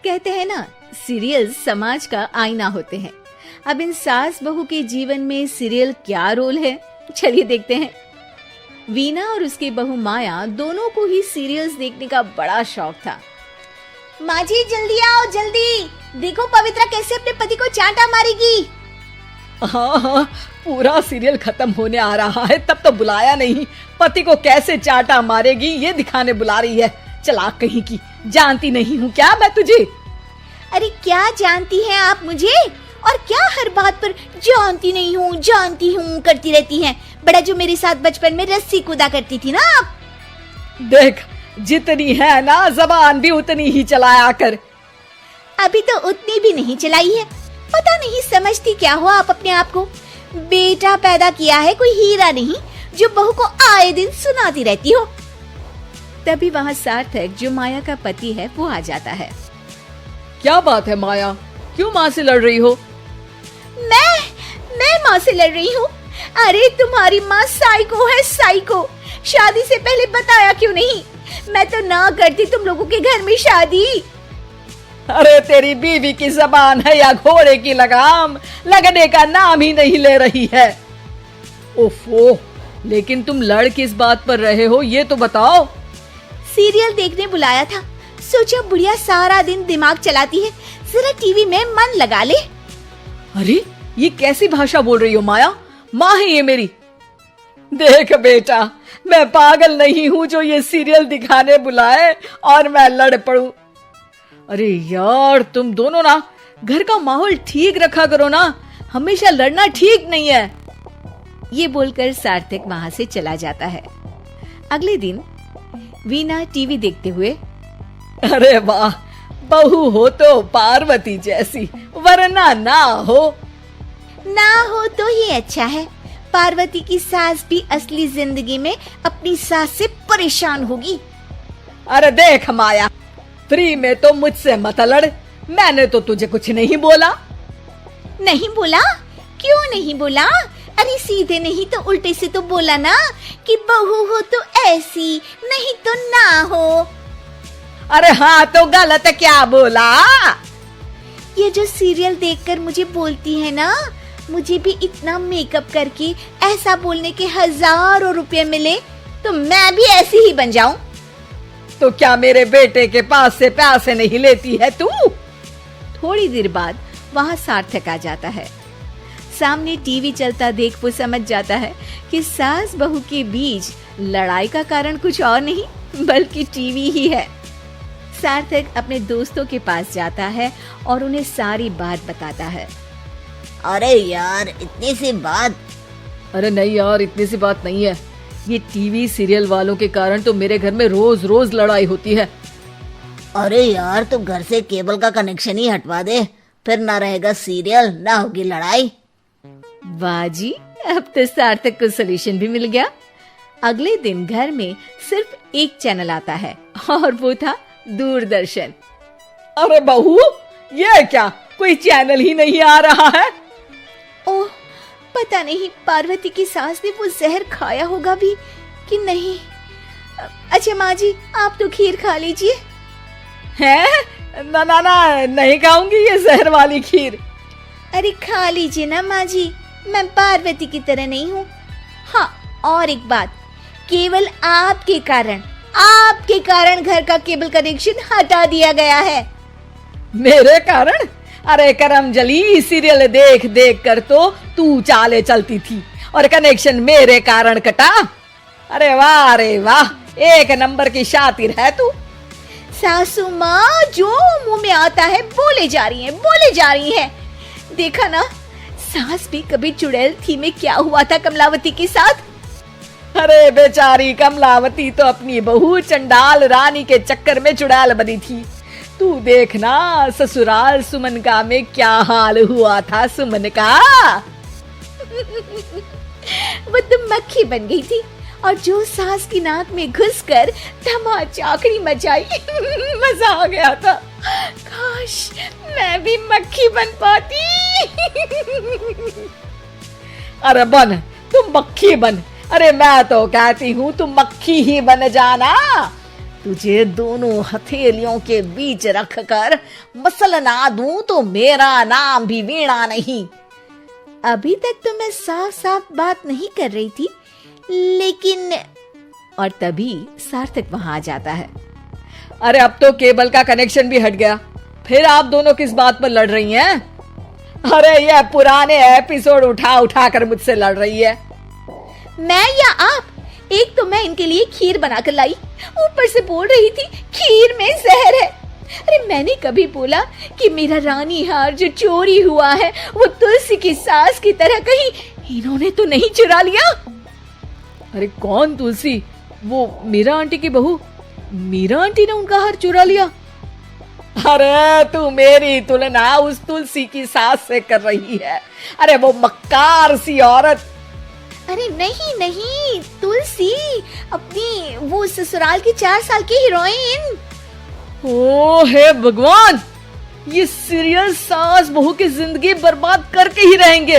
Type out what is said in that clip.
कहते हैं ना, सीरियल समाज का आईना होते हैं। अब इन सास बहू के जीवन में सीरियल क्या रोल है, चलिए देखते हैं। वीना और उसकी बहू माया दोनों को ही सीरियल्स देखने का बड़ा शौक था। माँ जी जल्दी आओ जल्दी, देखो पवित्रा कैसे अपने पति को चांटा मारेगी। हाँ, पूरा सीरियल खत्म होने आ रहा है, तब तो बुलाया नहीं। पति को कैसे चाटा मारेगी ये दिखाने बुला रही है। चालाक कहीं की, जानती नहीं हूँ क्या मैं तुझे? अरे क्या जानती हैं आप मुझे, और क्या हर बात पर जानती नहीं हूँ जानती हूँ करती रहती हैं। बड़ा जो मेरे साथ बचपन में रस्सी कूदा करती थी ना आप। देख, जितनी है ना जबान भी उतनी ही चलाया कर। अभी तो उतनी भी नहीं चलाई है। पता नहीं समझती क्या हो आप अपने आप को। बेटा पैदा किया है कोई हीरा नहीं जो बहू को आए दिन सुनाती रहती हो। तभी वहाँ सार्थक, जो माया का पति है, वो आ जाता है। क्या बात है माया, क्यों माँ से लड़ रही हो? मैं माँ से लड़ रही हूँ? अरे तुम्हारी माँ साइको है, साइको। शादी से पहले बताया क्यों नहीं? मैं तो ना करती तुम लोगों के घर में शादी। अरे तेरी बीवी की जबान है या घोड़े की लगाम, लगने का नाम ही नहीं ले रही है। ओफो, लेकिन तुम लड़ किस बात पर रहे हो ये तो बताओ। सीरियल देखने बुलाया था, सोचा बुढ़िया सारा दिन दिमाग चलाती है, जरा टीवी में मन लगा ले। अरे ये कैसी भाषा बोल रही हो माया? माँ है ये मेरी। देख बेटा, मैं पागल नहीं हूँ जो ये सीरियल दिखाने बुलाए और मैं लड़ पड़ूं। अरे यार, तुम दोनों ना घर का माहौल ठीक रखा करो ना, हमेशा लड़ना ठीक नहीं है। ये बोलकर सार्थक वहाँ से चला जाता है। अगले दिन वीना टीवी देखते हुए, अरे वाह, बहू हो तो पार्वती जैसी, वरना ना हो तो ये अच्छा है। पार्वती की सास भी असली जिंदगी में अपनी सास से परेशान होगी। अरे देख माया, फ्री में तो मुझसे मत लड़। मैंने तो तुझे कुछ नहीं बोला। नहीं बोला? क्यों नहीं बोला? अरे सीधे नहीं तो उल्टे से तो बोला ना कि बहू हो तो ऐसी, नहीं तो ना हो। अरे हाँ, तो गलत क्या बोला? ये जो सीरियल देखकर मुझे बोलती है ना, मुझे भी इतना मेकअप करके ऐसा बोलने के हजारों रुपए मिले तो मैं भी ऐसी ही बन जाऊं। तो क्या मेरे बेटे के पास से पैसे नहीं लेती है तू? थोड़ी देर बाद वहाँ सार्थक आ जाता है। सामने टीवी चलता देख वो समझ जाता है कि सास बहू के बीच लड़ाई का कारण कुछ और नहीं बल्कि टीवी ही है। सार्थक अपने दोस्तों के पास जाता है और उन्हें सारी बात बताता है। अरे यार, इतनी सी बात? अरे नहीं यार, इतनी सी बात नहीं है। ये टीवी सीरियल वालों के कारण तो मेरे घर में रोज रोज लड़ाई होती है। अरे यार, तुम घर से केबल का कनेक्शन ही हटवा दे, फिर ना रहेगा सीरियल ना होगी लड़ाई। वाह जी, अब तो सार्थक को सोल्यूशन भी मिल गया। अगले दिन घर में सिर्फ एक चैनल आता है और वो था दूरदर्शन। अरे बहू, ये क्या, कोई चैनल ही नहीं आ रहा है? ओह, पता नहीं पार्वती की सास ने वो जहर खाया होगा भी कि नहीं। अच्छा माँ जी, आप तो खीर खा लीजिए। हैं? ना ना ना, नहीं खाऊंगी ये जहर वाली खीर। अरे खा लीजिए ना माँ जी, मैं पार्वती की तरह नहीं हूँ। हाँ, और एक बात, केवल आपके कारण घर का केबल कनेक्शन हटा दिया गया है। मेरे कारण? अरे करमजली, सीरियल देख देख कर तो तू चाले चलती थी और कनेक्शन मेरे कारण कटा। अरे वाह, एक नंबर की शातिर है तू। सासू माँ जो मुंह में आता है बोले जा रही है। देखा ना, सास भी कभी चुड़ैल थी में क्या हुआ था कमलावती के साथ। अरे बेचारी कमलावती तो अपनी बहू चंडाल रानी के चक्कर में चुड़ैल बनी थी। तू देखना ससुराल सुमन का में क्या हाल हुआ था सुमन का। वो तो मक्खी बन गई थी और जो सास की नाक में घुसकर धमाचाकड़ी मचाई मजा आ गया था। काश मैं भी मक्खी बन पाती। अरे बन, तुम मक्खी बन। अरे मैं तो कहती हूँ तुम मक्खी ही बन जाना। तुझे दोनों हथेलियों के बीच रखकर मसलना दूं तो मेरा नाम भी वीणा नहीं। अभी तक तो मैं साफ साफ बात नहीं कर रही थी, लेकिन और तभी सार्थक वहां आ जाता है। अरे अब तो केबल का कनेक्शन भी हट गया, फिर आप दोनों किस बात पर लड़ रही हैं? अरे ये पुराने एपिसोड उठा उठा कर मुझसे लड़ रही है। मैं या आप? एक तो मैं इनके लिए खीर बनाकर लाई, ऊपर से बोल रही थी खीर में जहर है। अरे मैंने कभी बोला कि मेरा रानी हार जो चोरी हुआ है वो तुलसी की सास की तरह कहीं इन्होंने तो नहीं चुरा लिया? अरे कौन तुलसी? वो मीरा आंटी की बहू। मीरा आंटी ने उनका हार चुरा लिया? अरे तू मेरी तुलना उस तुलसी की सास से कर रही है। अरे वो मक्कार सी औरत। अरे नहीं नहीं, तुलसी अपनी वो ससुराल की 4 साल की हीरोइन। ओ हे भगवान, ये सीरियल सास बहू की जिंदगी बर्बाद करके ही रहेंगे।